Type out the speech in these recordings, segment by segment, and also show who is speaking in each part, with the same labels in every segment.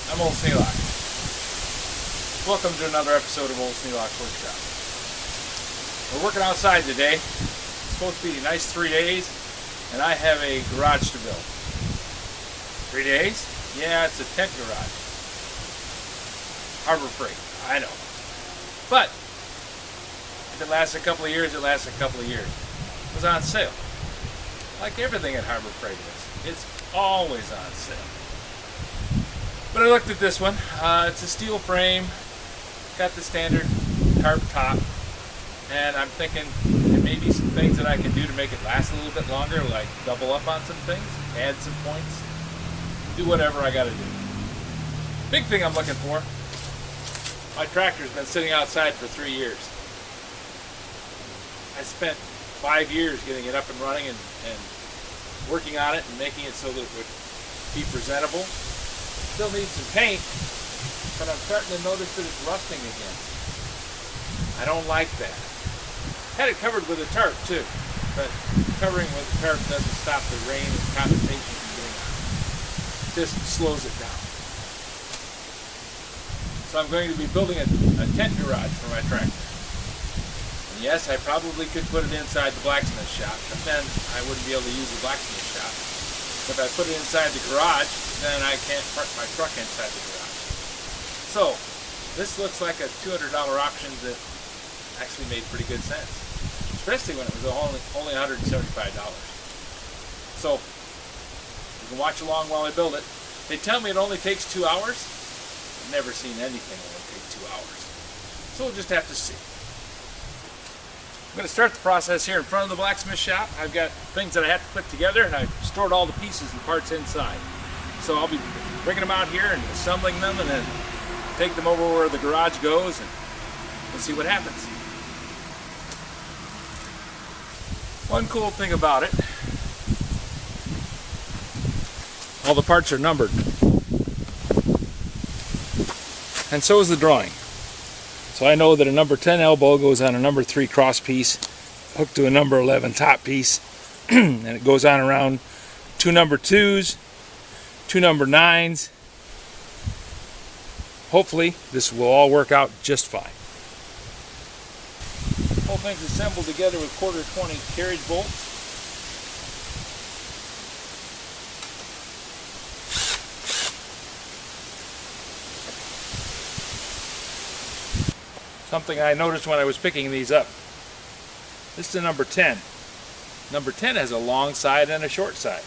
Speaker 1: I'm Old Sneelock. Welcome to another episode of Old Sneelock's Workshop. We're working outside today. It's supposed to be a nice 3 days, and I have a garage to build. 3 days? Yeah, it's a tent garage. Harbor Freight, I know. But if it lasts a couple of years, it lasts a couple of years. It was on sale. Like everything at Harbor Freight is. It's always on sale. But I looked at this one. It's a steel frame, got the standard tarp top, and I'm thinking there may be some things that I can do to make it last a little bit longer, like double up on some things, add some points, do whatever I gotta do. Big thing I'm looking for, my tractor's been sitting outside for 3 years. I spent 5 years getting it up and running and working on it and making it so that it would be presentable. Still needs some paint, but I'm starting to notice that it's rusting again. I don't like that. Had it covered with a tarp too, but covering with a tarp doesn't stop the rain and condensation from getting on. It just slows it down. So I'm going to be building a tent garage for my tractor. And yes, I probably could put it inside the blacksmith shop, but then I wouldn't be able to use the blacksmith shop. If I put it inside the garage, then I can't park my truck inside the garage. So, this looks like a $200 option that actually made pretty good sense, especially when it was only $175. So, you can watch along while I build it. They tell me it only takes 2 hours. I've never seen anything only take 2 hours. So we'll just have to see. I'm going to start the process here in front of the blacksmith shop. I've got things that I have to put together, and I've stored all the pieces and parts inside. So I'll be bringing them out here and assembling them, and then take them over where the garage goes, and we'll see what happens. One cool thing about it, all the parts are numbered. And so is the drawing. So I know that a number 10 elbow goes on a number 3 cross piece, hooked to a number 11 top piece, and it goes on around 2 number 2s, 2 number 9s. Hopefully this will all work out just fine. The whole thing's assembled together with 1/4 20 carriage bolts. Something I noticed when I was picking these up. This is a number 10. Number 10 has a long side and a short side.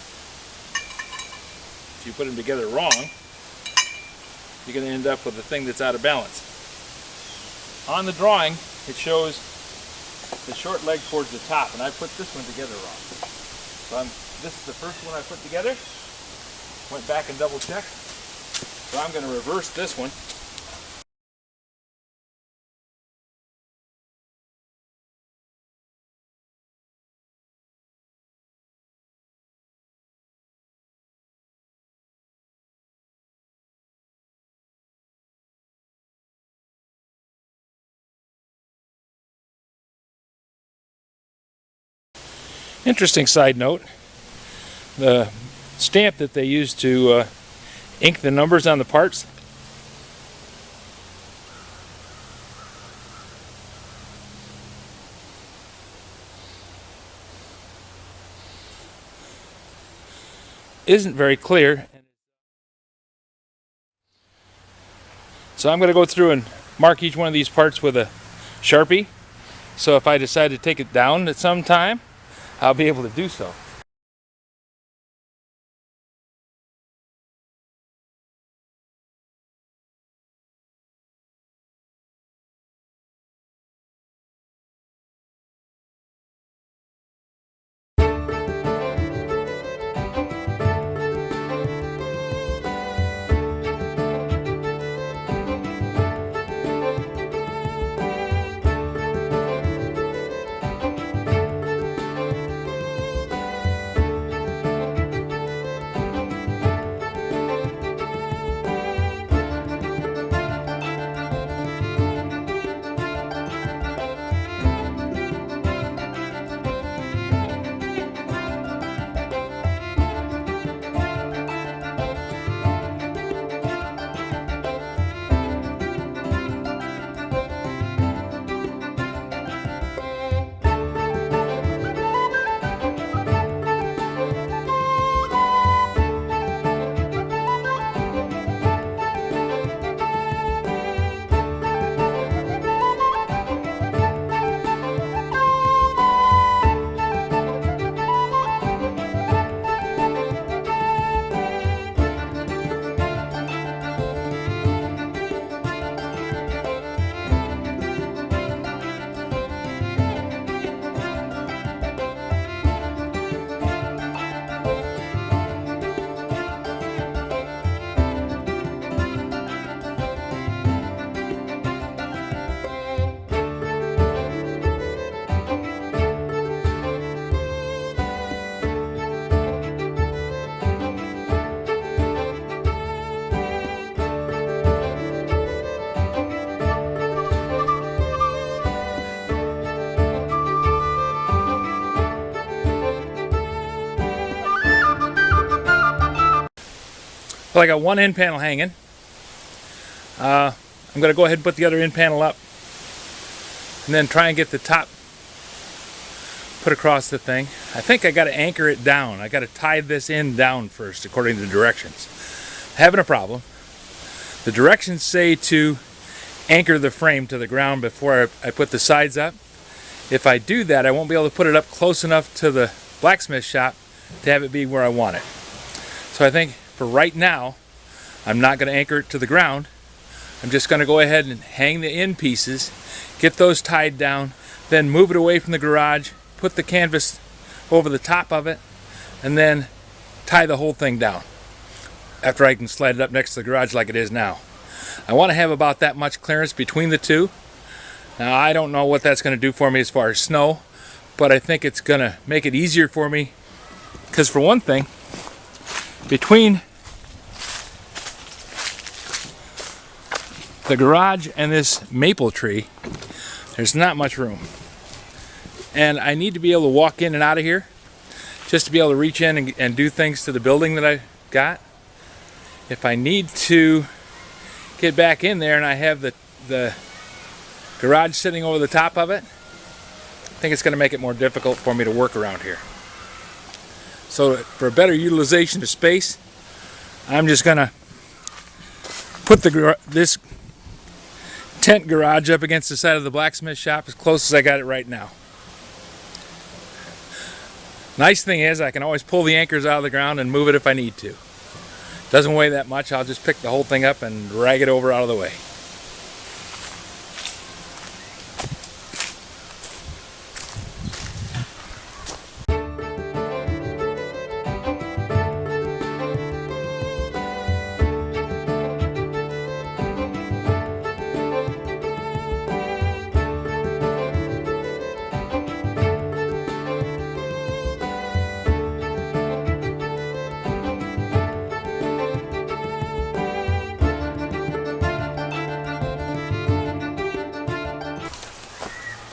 Speaker 1: If you put them together wrong, you're going to end up with a thing that's out of balance. On the drawing, it shows the short leg towards the top, and I put this one together wrong. So this is the first one I put together. Went back and double checked. So I'm going to reverse this one. Interesting side note, the stamp that they use to ink the numbers on the parts isn't very clear. So I'm going to go through and mark each one of these parts with a Sharpie. So if I decide to take it down at some time, I'll be able to do so. So I got one end panel hanging. I'm going to go ahead and put the other end panel up and then try and get the top put across the thing. I think I got to anchor it down. I got to tie this end down first according to the directions. Having a problem. The directions say to anchor the frame to the ground before I put the sides up. If I do that, I won't be able to put it up close enough to the blacksmith shop to have it be where I want it. So I think for right now, I'm not going to anchor it to the ground. I'm just going to go ahead and hang the end pieces, get those tied down, then move it away from the garage, put the canvas over the top of it, and then tie the whole thing down after I can slide it up next to the garage like it is now. I want to have about that much clearance between the two. Now I don't know what that's going to do for me as far as snow, but I think it's going to make it easier for me because for one thing, between the garage and this maple tree, there's not much room. And I need to be able to walk in and out of here just to be able to reach in and do things to the building that I got. If I need to get back in there and I have the garage sitting over the top of it, I think it's going to make it more difficult for me to work around here. So for a better utilization of space, I'm just going to put this tent garage up against the side of the blacksmith shop as close as I got it right now. Nice thing is I can always pull the anchors out of the ground and move it if I need to. Doesn't weigh that much. I'll just pick the whole thing up and drag it over out of the way.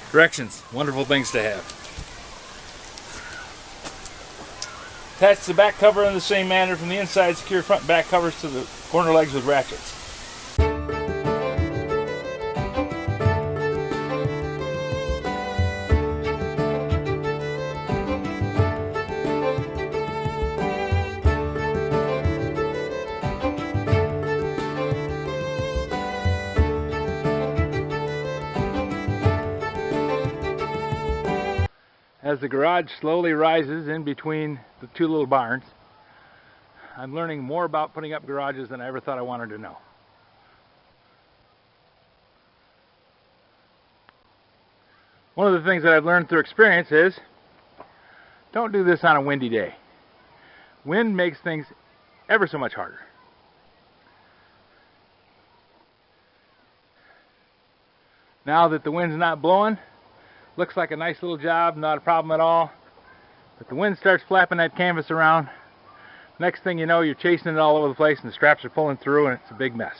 Speaker 1: Directions, wonderful things to have. Attach the back cover in the same manner from the inside. Secure front and back covers to the corner legs with ratchets. As the garage slowly rises in between the two little barns, I'm learning more about putting up garages than I ever thought I wanted to know. One of the things that I've learned through experience is don't do this on a windy day. Wind makes things ever so much harder. Now that the wind's not blowing, looks like a nice little job, not a problem at all. But the wind starts flapping that canvas around. Next thing you know, you're chasing it all over the place and the straps are pulling through and it's a big mess.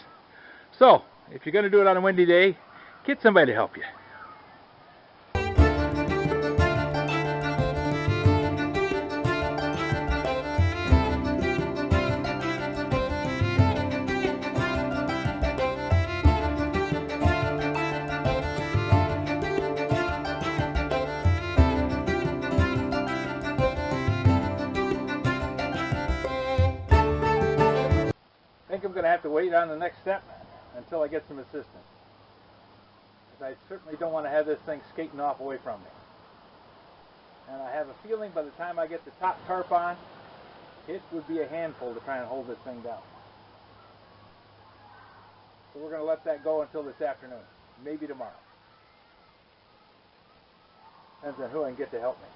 Speaker 1: So, if you're going to do it on a windy day, get somebody to help you. I think I'm going to have to wait on the next step until I get some assistance. I certainly don't want to have this thing skating off away from me. And I have a feeling by the time I get the top tarp on, it would be a handful to try and hold this thing down. So we're going to let that go until this afternoon, maybe tomorrow. Depends on who I can get to help me.